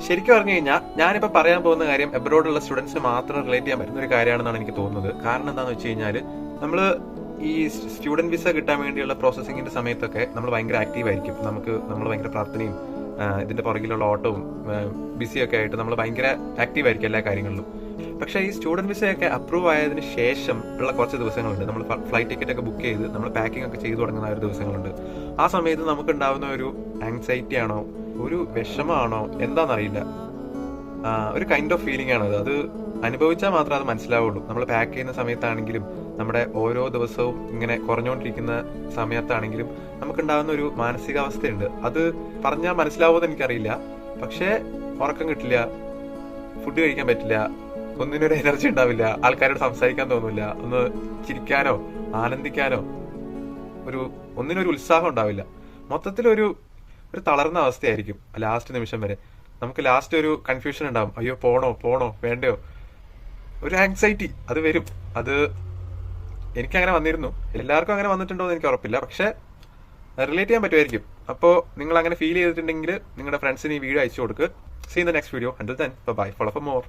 ശരിക്കും പറഞ്ഞു കഴിഞ്ഞാൽ ഞാനിപ്പോൾ പറയാൻ പോകുന്ന കാര്യം എബ്രോഡുള്ള സ്റ്റുഡൻസിന് മാത്രം റിലേറ്റ് ചെയ്യാൻ പറ്റുന്ന ഒരു കാര്യമാണെന്നാണ് എനിക്ക് തോന്നുന്നത്. കാരണം എന്താണെന്ന് വെച്ച് കഴിഞ്ഞാൽ നമ്മൾ ഈ സ്റ്റുഡന്റ് വിസ കിട്ടാൻ വേണ്ടിയുള്ള പ്രോസസ്സിങ്ങിന്റെ സമയത്തൊക്കെ നമ്മൾ ഭയങ്കര ആക്റ്റീവ് ആയിരിക്കും. നമ്മൾ ഭയങ്കര പ്രാർത്ഥനയും ഇതിന്റെ പുറകിലുള്ള ഓട്ടവും ബിസിയൊക്കെ ആയിട്ട് നമ്മൾ ഭയങ്കര ആക്റ്റീവ് ആയിരിക്കും എല്ലാ കാര്യങ്ങളിലും. പക്ഷേ ഈ സ്റ്റുഡന്റ് വിസയൊക്കെ അപ്രൂവ് ആയതിനു ശേഷം ഉള്ള കുറച്ച് ദിവസങ്ങളുണ്ട്. നമ്മൾ ഫ്ലൈറ്റ് ടിക്കറ്റ് ഒക്കെ ബുക്ക് ചെയ്ത് നമ്മൾ പാക്കിംഗ് ഒക്കെ ചെയ്തു തുടങ്ങുന്ന ഒരു ദിവസങ്ങളുണ്ട്. ആ സമയത്ത് നമുക്ക് ഉണ്ടാവുന്ന ഒരു ആങ്സൈറ്റി ആണോ, ഒരു വിഷമമാണോ എന്താണെന്നറിയില്ല, ഒരു കൈൻഡ് ഓഫ് ഫീലിംഗ് ആണത്. അത് അനുഭവിച്ചാൽ മാത്രമേ അത് മനസ്സിലാവുള്ളൂ. നമ്മൾ പാക്ക് ചെയ്യുന്ന സമയത്താണെങ്കിലും നമ്മുടെ ഓരോ ദിവസവും ഇങ്ങനെ കുറഞ്ഞുകൊണ്ടിരിക്കുന്ന സമയത്താണെങ്കിലും നമുക്കുണ്ടാകുന്ന ഒരു മാനസികാവസ്ഥയുണ്ട്. അത് പറഞ്ഞാൽ മനസ്സിലാവുമെന്ന് എനിക്കറിയില്ല. പക്ഷേ ഉറക്കം കിട്ടില്ല, ഫുഡ് കഴിക്കാൻ പറ്റില്ല, ഒന്നിനൊരു എനർജി ഉണ്ടാവില്ല, ആൾക്കാരോട് സംസാരിക്കാൻ തോന്നില്ല, ഒന്ന് ചിരിക്കാനോ ആനന്ദിക്കാനോ ഒന്നിനൊരു ഉത്സാഹം ഉണ്ടാവില്ല. മൊത്തത്തിലൊരു തളർന്ന അവസ്ഥയായിരിക്കും ലാസ്റ്റ് നിമിഷം വരെ. നമുക്ക് ലാസ്റ്റ് ഒരു കൺഫ്യൂഷൻ ഉണ്ടാവും, അയ്യോ പോണോ വേണ്ടയോ, ഒരു ആങ്സൈറ്റി അത് വരും. അത് എനിക്കങ്ങനെ വന്നിരുന്നു. എല്ലാവർക്കും അങ്ങനെ വന്നിട്ടുണ്ടോ എന്ന് എനിക്ക് ഉറപ്പില്ല, പക്ഷെ റിലേറ്റ് ചെയ്യാൻ പറ്റുമായിരിക്കും. അപ്പോൾ നിങ്ങൾ അങ്ങനെ ഫീൽ ചെയ്തിട്ടുണ്ടെങ്കിൽ നിങ്ങളുടെ ഫ്രണ്ട്സിന് ഈ വീഡിയോ അയച്ചു കൊടുക്കുക. See in the next video. Until then bye. Follow for more.